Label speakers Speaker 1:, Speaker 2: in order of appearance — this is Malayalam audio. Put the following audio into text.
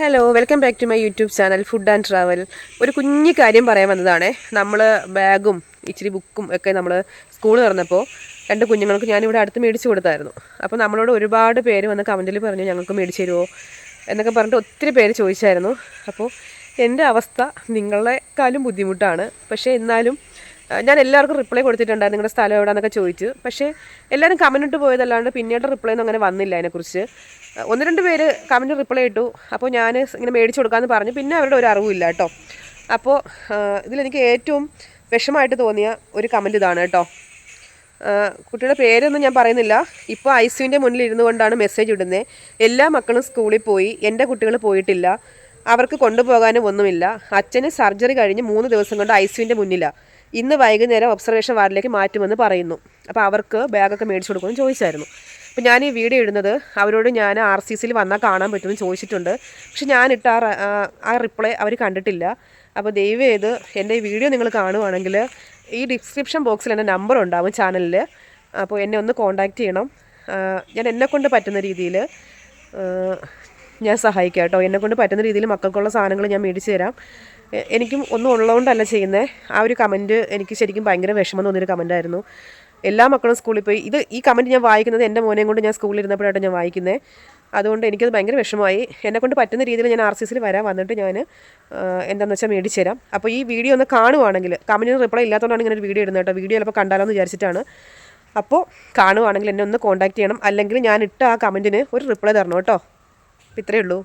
Speaker 1: Hello welcome back to my YouTube channel food and travel. ഒരു കുഞ്ഞു കാര്യം പറയാൻ വന്നതാണേ. നമ്മൾ ബാഗും ഇച്ചിരി ബുക്കും ഒക്കെ നമ്മൾ സ്കൂൾ തുറന്നപ്പോൾ രണ്ട് കുഞ്ഞുങ്ങൾക്ക് ഞാനിവിടെ അടുത്ത് മേടിച്ച് കൊടുത്തായിരുന്നു. അപ്പോൾ നമ്മളോട് ഒരുപാട് പേര് വന്ന് കമൻറ്റിൽ പറഞ്ഞു ഞങ്ങൾക്ക് മേടിച്ച് തരുമോ എന്നൊക്കെ പറഞ്ഞിട്ട് ഒത്തിരി പേര് ചോദിച്ചായിരുന്നു. അപ്പോൾ എൻ്റെ അവസ്ഥ നിങ്ങളെക്കാളും ബുദ്ധിമുട്ടാണ്. പക്ഷേ എന്നാലും ഞാൻ എല്ലാവർക്കും റിപ്ലൈ കൊടുത്തിട്ടുണ്ടായിരുന്നു, നിങ്ങളുടെ സ്ഥലം എവിടെയെന്നൊക്കെ ചോദിച്ചു. പക്ഷേ എല്ലാവരും കമൻറ്റ് ഇട്ട് പോയതല്ലാണ്ട് പിന്നീട് റിപ്ലൈ ഒന്നും അങ്ങനെ വന്നില്ല അതിനെക്കുറിച്ച്. ഒന്ന് രണ്ട് പേര് കമൻറ്റ് റിപ്ലൈ ഇട്ടു. അപ്പോൾ ഞാൻ ഇങ്ങനെ മേടിച്ച് കൊടുക്കാമെന്ന് പറഞ്ഞു. പിന്നെ അവരുടെ ഒരു അറിവില്ല കേട്ടോ. അപ്പോൾ ഇതിലെനിക്ക് ഏറ്റവും വിഷമമായിട്ട് തോന്നിയ ഒരു കമൻറ്റ് ഇതാണ് കേട്ടോ. കുട്ടിയുടെ പേരൊന്നും ഞാൻ പറയുന്നില്ല. ഇപ്പോൾ ഐസിയുവിൻ്റെ മുന്നിൽ ഇരുന്നു കൊണ്ടാണ് മെസ്സേജ് ഇടുന്നത്. എല്ലാ മക്കളും സ്കൂളിൽ പോയി, എൻ്റെ കുട്ടികൾ പോയിട്ടില്ല, അവർക്ക് കൊണ്ടുപോകാനും ഒന്നുമില്ല. അച്ഛന് സർജറി കഴിഞ്ഞ് 3 ദിവസം കൊണ്ട് ഐസിയുവിൻ്റെ മുന്നിലാണ്. ഇന്ന് വൈകുന്നേരം ഒബ്സർവേഷൻ വാർഡിലേക്ക് മാറ്റുമെന്ന് പറയുന്നു. അപ്പോൾ അവർക്ക് ബാഗൊക്കെ മേടിച്ച് കൊടുക്കുമെന്ന് ചോദിച്ചായിരുന്നു. അപ്പോൾ ഞാൻ ഈ വീഡിയോ ഇടുന്നത് അവരോട് ഞാൻ RCCയിൽ വന്നാൽ കാണാൻ പറ്റുമെന്ന് ചോദിച്ചിട്ടുണ്ട്. പക്ഷെ ഞാനിട്ട ആ റിപ്ലൈ അവർ കണ്ടിട്ടില്ല. അപ്പോൾ ദയവ് ചെയ്ത് എൻ്റെ ഈ വീഡിയോ നിങ്ങൾ കാണുവാണെങ്കിൽ ഈ ഡിസ്ക്രിപ്ഷൻ ബോക്സിൽ എൻ്റെ നമ്പർ ഉണ്ടാവും ചാനലിൽ. അപ്പോൾ എന്നെ ഒന്ന് കോൺടാക്റ്റ് ചെയ്യണം. ഞാൻ എന്നെക്കൊണ്ട് പറ്റുന്ന രീതിയിൽ ഞാൻ സഹായിക്കാം കേട്ടോ. എന്നെക്കൊണ്ട് പറ്റുന്ന രീതിയിൽ മക്കൾക്കുള്ള സാധനങ്ങൾ ഞാൻ മേടിച്ച് തരാം. എനിക്കും ഒന്നും ഉള്ളതുകൊണ്ടല്ല ചെയ്യുന്നത്. ആ ഒരു കമൻറ്റ് എനിക്ക് ശരിക്കും ഭയങ്കര വിഷമം തോന്നിയൊരു കമൻറ്റായിരുന്നു. എല്ലാ മക്കളും സ്കൂളിൽ പോയി. ഈ കമൻറ്റ് ഞാൻ വായിക്കുന്നത് എൻ്റെ മോനെയും കൊണ്ട് ഞാൻ സ്കൂളിൽ ഇരുന്നപ്പോഴായിട്ട് ഞാൻ വായിക്കുന്നത്. അതുകൊണ്ട് എനിക്കത് ഭയങ്കര വിഷമമായി. എന്നെക്കൊണ്ട് പറ്റുന്ന രീതിയിൽ ഞാൻ RCCയിൽ വന്നിട്ട് ഞാൻ എന്താണെന്ന് വെച്ചാൽ മേടിച്ച് തരാം. അപ്പോൾ ഈ വീഡിയോ ഒന്ന് കാണുവാണെങ്കിൽ, കമൻറ്റിന് റിപ്ലൈ ഇല്ലാത്തതുകൊണ്ടാണ് ഇങ്ങനെ ഒരു വീഡിയോ ഇടുന്നത് കേട്ടോ. വീഡിയോ ചിലപ്പോൾ കണ്ടാലോ എന്ന് വിചാരിച്ചിട്ടാണ്. അപ്പോൾ കാണുവാണെങ്കിൽ എന്നെ ഒന്ന് കോൺടാക്റ്റ് ചെയ്യണം. അല്ലെങ്കിൽ ഞാൻ ഇട്ട ആ കമൻറ്റിന് ഒരു റിപ്ലൈ തരണം കേട്ടോ. അപ്പോൾ ഇത്രയേ ഉള്ളൂ.